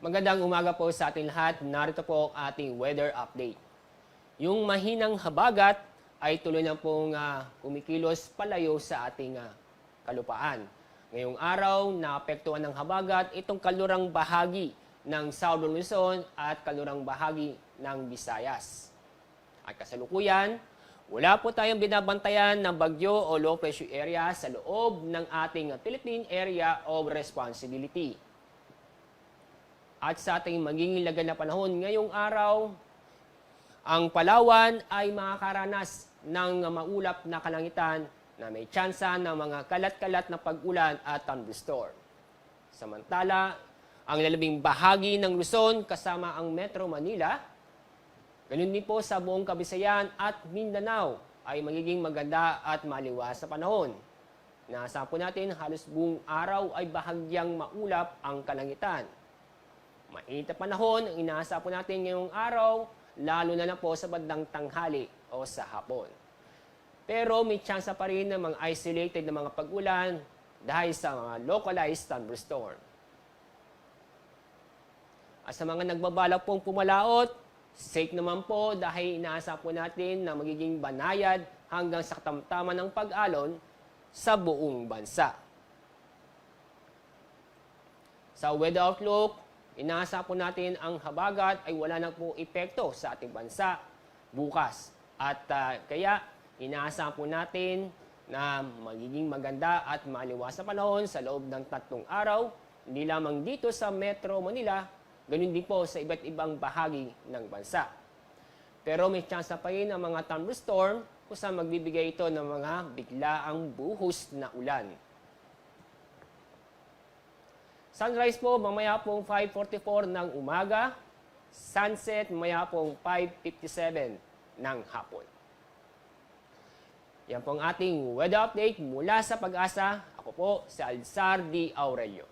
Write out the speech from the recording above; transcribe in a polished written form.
Magandang umaga po sa ating lahat. Narito po ang ating weather update. Yung mahinang habagat ay tuloy na pong kumikilos palayo sa ating kalupaan. Ngayong araw, naapektuhan ng habagat itong kalurang bahagi ng Southern Luzon at kalurang bahagi ng Visayas. At kasalukuyan, wala po tayong binabantayan ng bagyo o low pressure area sa loob ng ating Philippine Area of Responsibility. At sa ating magiging lagay na panahon ngayong araw, ang Palawan ay makakaranas ng maulap na kalangitan na may tsansa ng mga kalat-kalat na pag-ulan at thunderstorm. Samantala, ang lalabing bahagi ng Luzon kasama ang Metro Manila, ganun din po sa buong Kabisayan at Mindanao ay magiging maganda at maliwas sa panahon. Naasahan po natin halos buong araw ay bahagyang maulap ang kalangitan. Mainit na panahon ang inaasahan po natin ngayong araw, lalo na po sa bandang tanghali o sa hapon. Pero may tsansa pa rin ng mga isolated na mga pag-ulan dahil sa mga localized thunderstorm. At sa mga nagbabalak pong pumalaot, safe naman po dahil inaasahan po natin na magiging banayad hanggang sa katamtaman ng pag-alon sa buong bansa. Sa weather outlook, inaasahan po natin ang habagat ay wala na po epekto sa ating bansa bukas. At kaya inaasahan po natin na magiging maganda at maliwas na panahon sa loob ng 3 araw, hindi lamang dito sa Metro Manila, ganun din po sa iba't ibang bahagi ng bansa. Pero may chance pa rin ang mga thunderstorm kung saan magbibigay ito ng mga biglaang buhos na ulan. Sunrise po mamaya pong 5:44 ng umaga, sunset mamaya pong 5:57 ng hapon. Yan po ang ating weather update mula sa Pag-asa. Ako po si Alzar D. Aurelio.